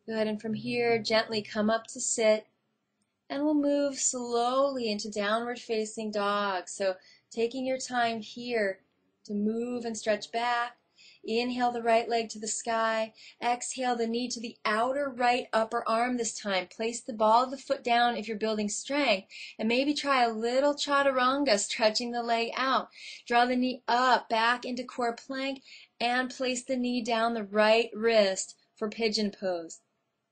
Good, and from here, gently come up to sit, and we'll move slowly into downward facing dog. So taking your time here to move and stretch back. Inhale the right leg to the sky. Exhale the knee to the outer right upper arm this time. Place the ball of the foot down if you're building strength. And maybe try a little chaturanga, stretching the leg out. Draw the knee up, back into core plank, and place the knee down the right wrist for pigeon pose.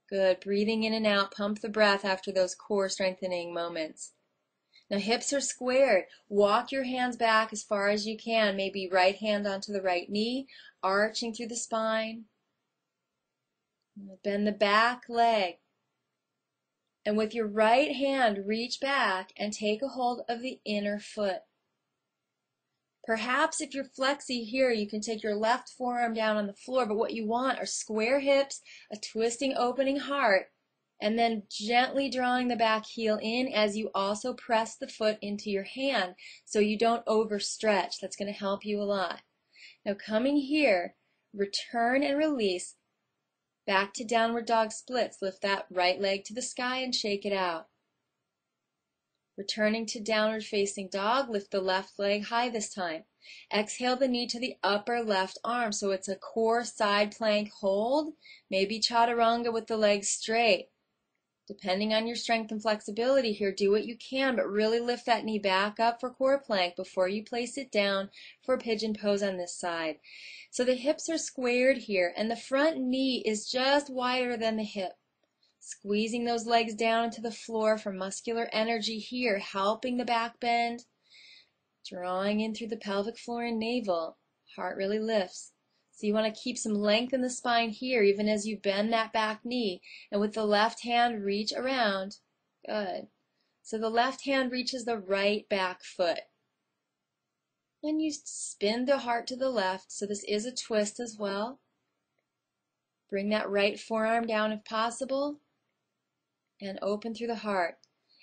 Good. Breathing in and out. Pump the breath after those core strengthening moments. Now hips are squared. Walk your hands back as far as you can. Maybe right hand onto the right knee, arching through the spine. Bend the back leg. And with your right hand, reach back and take a hold of the inner foot. Perhaps if you're flexy here, you can take your left forearm down on the floor, but what you want are square hips, a twisting, opening heart, and then gently drawing the back heel in as you also press the foot into your hand so you don't overstretch. That's going to help you a lot. Now coming here, return and release. Back to downward dog splits. Lift that right leg to the sky and shake it out. Returning to downward facing dog, lift the left leg high this time. Exhale the knee to the upper left arm so it's a core side plank hold. Maybe chaturanga with the legs straight. Depending on your strength and flexibility here, do what you can, but really lift that knee back up for core plank before you place it down for pigeon pose on this side. So the hips are squared here, and the front knee is just wider than the hip. Squeezing those legs down into the floor for muscular energy here, helping the back bend. Drawing in through the pelvic floor and navel. Heart really lifts. So you want to keep some length in the spine here, even as you bend that back knee. And with the left hand, reach around. Good. So the left hand reaches the right back foot. And you spin the heart to the left, so this is a twist as well. Bring that right forearm down if possible. And open through the heart.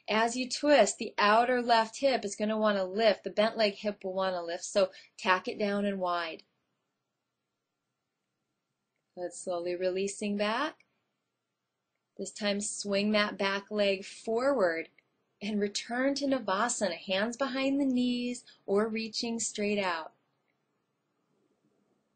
As you twist, the outer left hip is going to want to lift. The bent leg hip will want to lift, so tack it down and wide. Good. Slowly releasing back. This time swing that back leg forward and return to Navasana. Hands behind the knees or reaching straight out.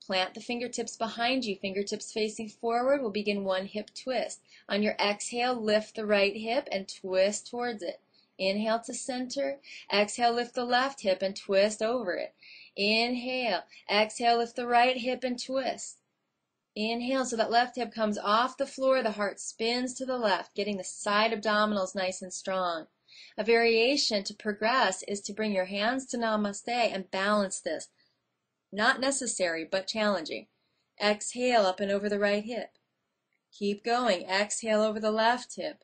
Plant the fingertips behind you, fingertips facing forward. We'll begin one hip twist. On your exhale, lift the right hip and twist towards it. Inhale to center. Exhale, lift the left hip and twist over it. Inhale. Exhale, lift the right hip and twist. Inhale, so that left hip comes off the floor. The heart spins to the left, getting the side abdominals nice and strong. A variation to progress is to bring your hands to Namaste and balance this. Not necessary, but challenging. Exhale up and over the right hip. Keep going. Exhale over the left hip.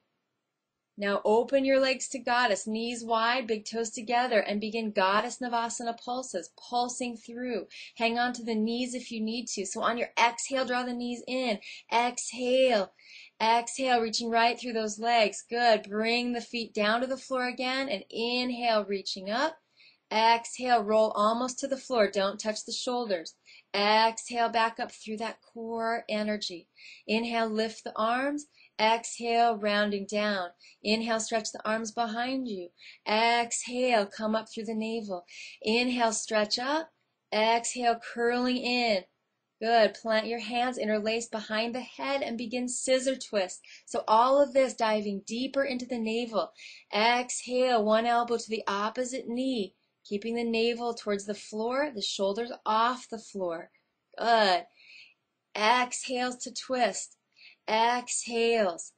Now open your legs to Goddess, knees wide, big toes together, and begin Goddess Navasana pulses, pulsing through. Hang on to the knees if you need to. So on your exhale, draw the knees in. Exhale. Exhale, reaching right through those legs. Good. Bring the feet down to the floor again, and inhale, reaching up. Exhale, roll almost to the floor. Don't touch the shoulders. Exhale, back up through that core energy. Inhale, lift the arms. Exhale, rounding down. Inhale, stretch the arms behind you. Exhale, come up through the navel. Inhale, stretch up. Exhale, curling in. Good. Plant your hands interlaced behind the head and begin scissor twist. So all of this diving deeper into the navel. Exhale, one elbow to the opposite knee. Keeping the navel towards the floor, the shoulders off the floor. Good. Exhales to twist. Exhales.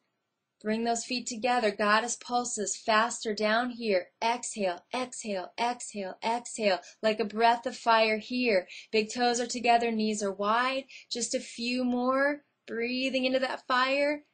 Bring those feet together. Goddess pulses faster down here. Exhale, exhale, exhale, exhale. Like a breath of fire here. Big toes are together, knees are wide. Just a few more. Breathing into that fire.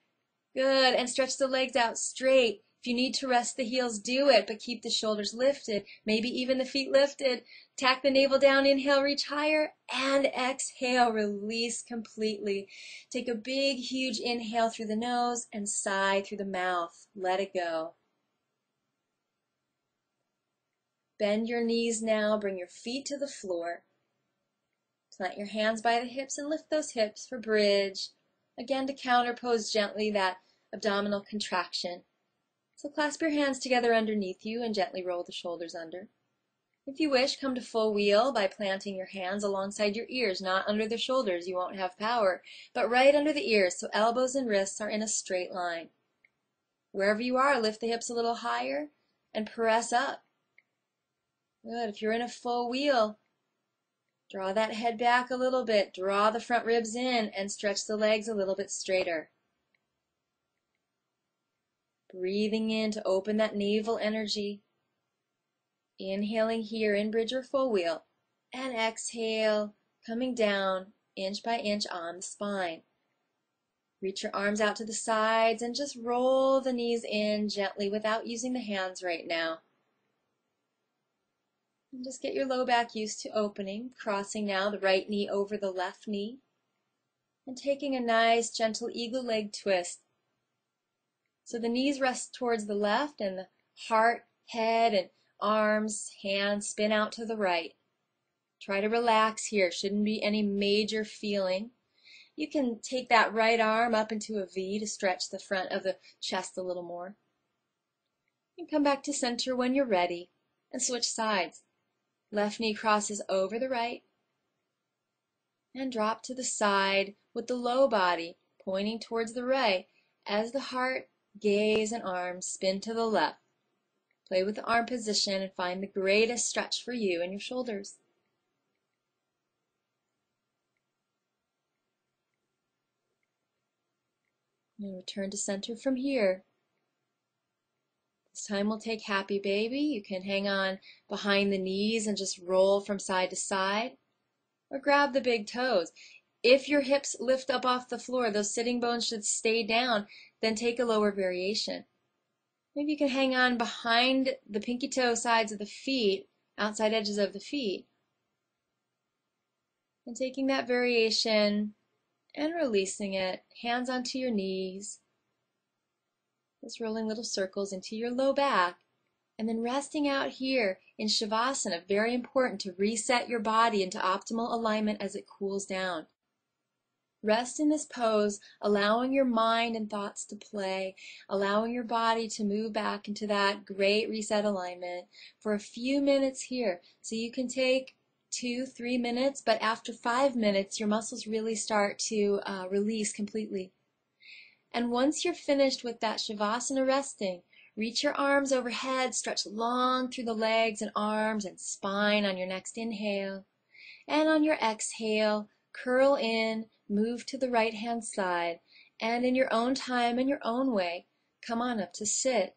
Good. And stretch the legs out straight. If you need to rest the heels, do it, but keep the shoulders lifted, maybe even the feet lifted. Tack the navel down, inhale, reach higher, and exhale, release completely. Take a big, huge inhale through the nose and sigh through the mouth. Let it go. Bend your knees now, bring your feet to the floor. Plant your hands by the hips and lift those hips for bridge. Again, to counterpose gently that abdominal contraction. So clasp your hands together underneath you and gently roll the shoulders under. If you wish, come to full wheel by planting your hands alongside your ears, not under the shoulders, you won't have power, but right under the ears, so elbows and wrists are in a straight line. Wherever you are, lift the hips a little higher and press up. Good. If you're in a full wheel, draw that head back a little bit, draw the front ribs in, and stretch the legs a little bit straighter. Breathing in to open that navel energy. Inhaling here in bridge or full wheel, and exhale, coming down inch by inch on the spine. Reach your arms out to the sides and just roll the knees in gently without using the hands right now. And just get your low back used to opening, crossing now the right knee over the left knee, and taking a nice gentle eagle leg twist. So the knees rest towards the left and the heart, head, and arms, hands spin out to the right. Try to relax here. Shouldn't be any major feeling. You can take that right arm up into a V to stretch the front of the chest a little more. And come back to center when you're ready and switch sides. Left knee crosses over the right and drop to the side with the low body pointing towards the right as the heart, gaze, and arms spin to the left. Play with the arm position and find the greatest stretch for you and your shoulders. And return to center from here. This time we'll take happy baby. You can hang on behind the knees and just roll from side to side, or grab the big toes. If your hips lift up off the floor, those sitting bones should stay down, then take a lower variation. Maybe you can hang on behind the pinky toe sides of the feet, outside edges of the feet. And taking that variation and releasing it, hands onto your knees. Just rolling little circles into your low back. And then resting out here in Shavasana, very important to reset your body into optimal alignment as it cools down. Rest in this pose, allowing your mind and thoughts to play, allowing your body to move back into that great reset alignment for a few minutes here. So you can take 2-3 minutes, but after 5 minutes, your muscles really start to release completely. And once you're finished with that Shavasana resting, reach your arms overhead, stretch long through the legs and arms and spine on your next inhale. And on your exhale, curl in, move to the right-hand side, and in your own time and your own way, come on up to sit.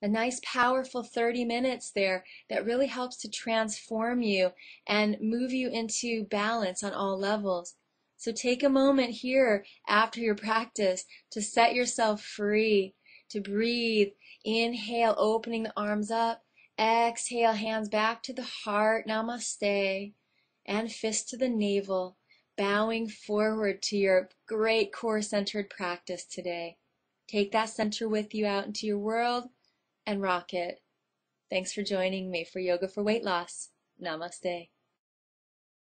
A nice, powerful 30 minutes there that really helps to transform you and move you into balance on all levels. So take a moment here after your practice to set yourself free, to breathe. Inhale, opening the arms up. Exhale, hands back to the heart, namaste, and fist to the navel, bowing forward to your great core-centered practice today. Take that center with you out into your world and rock it. Thanks for joining me for Yoga for Weight Loss. Namaste.